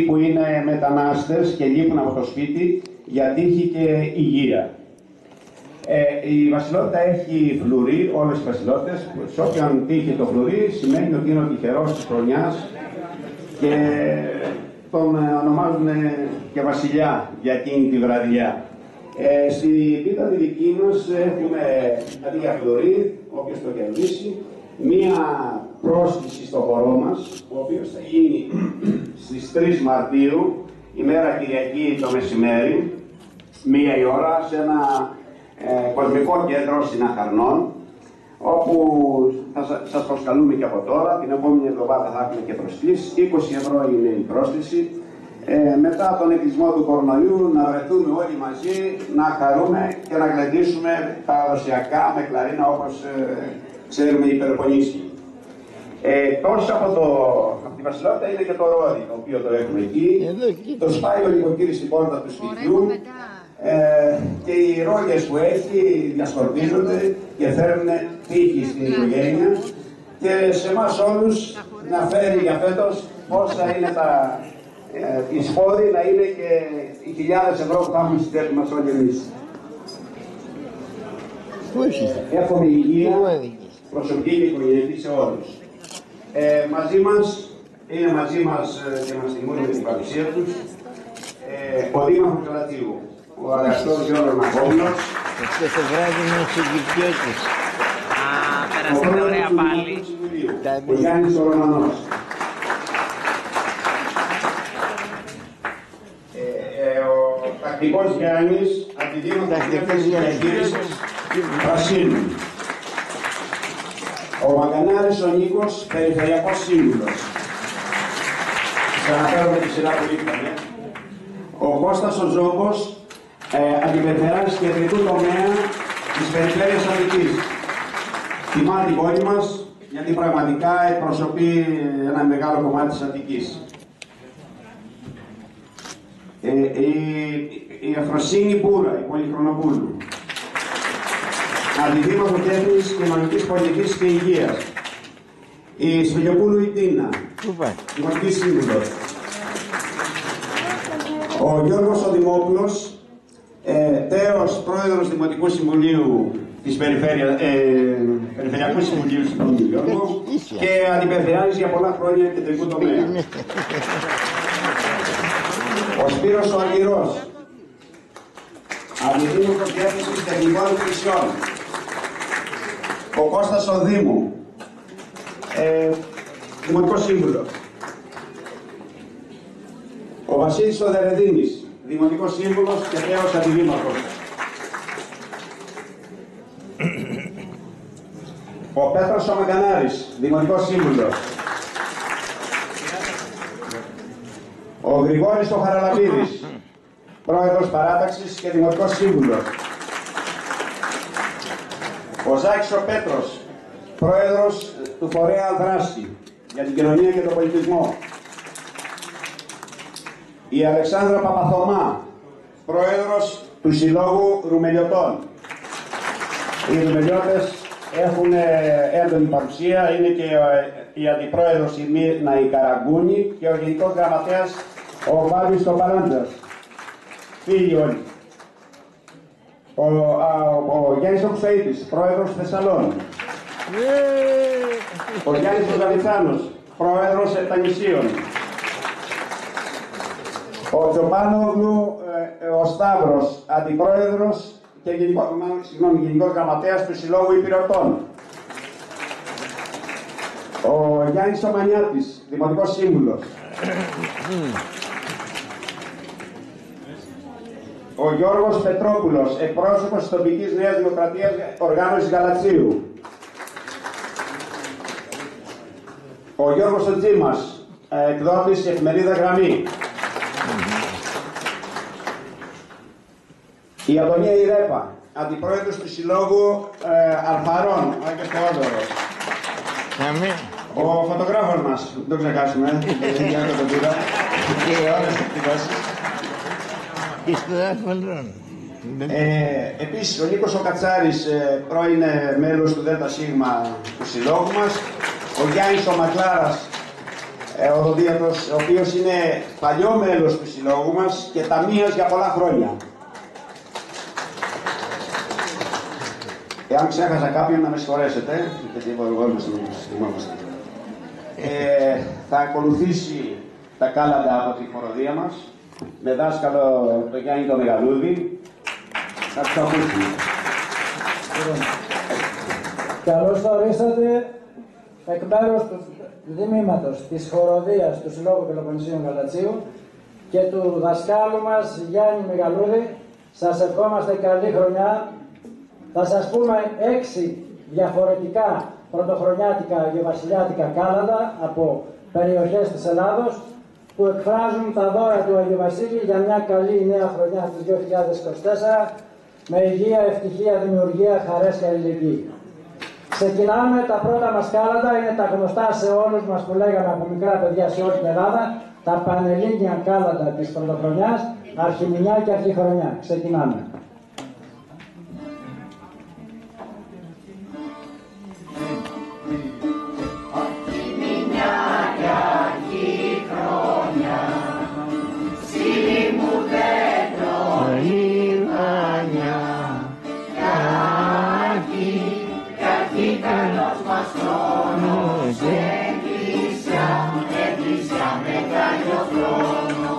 που είναι μετανάστες και λείπουν από το σπίτι για τύχη και υγεία. Η βασιλότητα έχει φλουρί, όλες οι βασιλότητες. Σε όποιον τύχει το φλουρί σημαίνει ότι είναι ο τυχερός της χρονιάς και τον ονομάζουν και βασιλιά για εκείνη τη βραδιά. Στην πίτα τη δική μας έχουμε αντί για φλουρί, όποιος το κερδίσει, μία πρόσκληση στο χορό μας, ο οποίος θα γίνει στις 3 Μαρτίου, ημέρα Κυριακή το μεσημέρι, 1 η ώρα, σε ένα κοσμικό κέντρο Συναχαρνών, όπου θα σας προσκαλούμε και από τώρα. Την επόμενη εβδομάδα θα έχουμε και προσκλήσεις. 20 ευρώ είναι η πρόσκληση. Μετά τον εκκλεισμό του κορονοϊού να βρεθούμε όλοι μαζί, να χαρούμε και να γλεντήσουμε παραδοσιακά με κλαρίνα, όπως ξέρουμε οι Πελοποννήσιοι. Εκτός από τη βασιλότητα είναι και το ρόδι, το οποίο το έχουμε εκεί. Το σπάει ο νοικοκύρης στην πόρτα του σπιτιού. Και οι ρόγες που έχει διασκορπίζονται και φέρνουν τύχη στην οικογένεια και σε εμάς όλους να φέρει για φέτος όσα είναι οι σπόροι, να είναι και οι χιλιάδες ευρώ που θα έχουμε στη τσέπη μας όλοι εμείς. Εύχομαι υγεία, προσωπική και οικογενειακή σε όλους. Είναι μαζί μας και μας τιμούν με την παρουσία τους ο Δήμαρχος Γαλατσίου, ο αγαστός Γιώργος Νακόπουλος. Αυτό το βράδυ είναι ο συγκεκριώτης. Πέρασατε ωραία πάλι. Ο Γιάννης ο Ρωμανός. Ο τακτικός Γιάννης, αντιδήμαρχος της διαχείρισης Πρασίνου. Ο Μαγκανάρης ο Νίκος, περιφερειακός σύμβουλος. Σας αναφέρομαι τη σειρά που είπαμε. Ο Κώστας ο Ζόμπος, αντιπεριφερειάρχης κεντρικού τομέα της περιφέρειας Αττικής. Τιμά την πόλη μας, γιατί πραγματικά εκπροσωπεί ένα μεγάλο κομμάτι της Αττικής. Η Αφροσύνη Μπούρα, η Πολυχρονοπούλου. Αντιδήμαρχο Τέχνης Κοινωνικής Πολιτικής και Υγείας. Η Σφιλιοπούλου η Τίνα, Δημοτική Σύμβουλος. Ο Γιώργος ο Δημόπουλος, τέος πρόεδρος Δημοτικού Συμβουλίου της Περιφερειακού Συμβουλίου του Γιώργου και αντιπεριφερειάρχης για πολλά χρόνια κεντρικού τομέα. Ο Σπύρος ο Αργυρός, αντιδήμαρχος Διεύθυνσης Τεχνικών Υπηρεσιών. Ο Κώστας ο Δήμου, Δημοτικός Σύμβουλος. Ο Βασίλης ο Δερεδίνης, Δημοτικός Σύμβουλος και τέος αντιδήμαρχος. Ο Πέτρος ο Μαγκανάρης, Δημοτικός Σύμβουλος. Ο Γρηγόρης ο Χαραλαπίδης, Πρόεδρος Παράταξης και Δημοτικός Σύμβουλος. Ο Ζάκης ο Πέτρος, Πρόεδρος του Φορέα Δράση για την Κοινωνία και τον Πολιτισμό. Η Αλεξάνδρα Παπαθωμά, Πρόεδρος του Συλλόγου Ρουμελιωτών. Οι Ρουμελιώτες έχουν έντονη παρουσία, είναι και η Αντιπρόεδρος η Μύρνα η Καραγκούνη και ο Γενικός Γραμματέας ο Βάβης το Παράντζας. Φίλοι όλοι. Ο Γιάννης ο Κουσταΐτης, Πρόεδρος Θεσσαλών. Ο Γιάννης ο Γαλιτσάνος, Πρόεδρος Επτανησίων. Ο Τζοπάνογλου ο Σταύρος, Αντιπρόεδρος και Γενικός Γραμματέας του Συλλόγου Υπηρετών. Ο Γιάννης ο Μανιάτης, Δημοτικός Σύμβουλος. Ο Γιώργος Πετρόπουλος, εκπρόσωπος της τοπικής Νέας Δημοκρατίας Οργάνωσης Γαλατσίου. Ο Γιώργος ο Τζίμας, εκδότης εφημερίδα Γραμμή. Η Αντωνία Ιρέπα, αντιπρόεδρος του Συλλόγου Αλφαρών, ο Άγιος Θεόδωρος. Ο φωτογράφος μας, δεν το ξεχάσουμε, δεν το πήρα. Και όλες τις εκτυπώσεις. Επίσης, ο Νίκος ο Κατσάρης, πρώην μέλος του ΔΣ του Συλλόγου μας. Ο Γιάννης ο Μακλάρας, ο Οδοντίατος, ο οποίος είναι παλιό μέλος του συλλόγου μας και ταμείας για πολλά χρόνια. Εάν ξέχασα κάποιον να με συγχωρέσετε, γιατί εγώ είμαστε. Θα ακολουθήσει τα κάλαντα από τη χοροδία μας, με δάσκαλο το Γιάννη το Μεγαλούδη. Θα τους ακούσουμε. Καλώς ορίσατε εκ μέρους του Δημήματος της Χοροδίας του Συλλόγου Πελοποννησίων Γαλατσίου και του δασκάλου μας Γιάννη Μεγαλούδη. Σας ευχόμαστε καλή χρονιά. Θα σας πούμε 6 διαφορετικά πρωτοχρονιάτικα και βασιλιάτικα κάλαντα από περιοχές της Ελλάδος που εκφράζουν τα δώρα του Αγίου Βασίλη για μια καλή νέα χρονιά του 2024 με υγεία, ευτυχία, δημιουργία, χαρές και αλληλεγγύη. Ξεκινάμε τα πρώτα μας κάλαντα, είναι τα γνωστά σε όλους μας που λέγαμε από μικρά παιδιά σε όλη την Ελλάδα, τα πανελλήνια κάλαντα της πρωτοχρονιάς, αρχιμηνιά και αρχιχρονιά. Ξεκινάμε. Εκκλησιά με Άγιο χρόνο,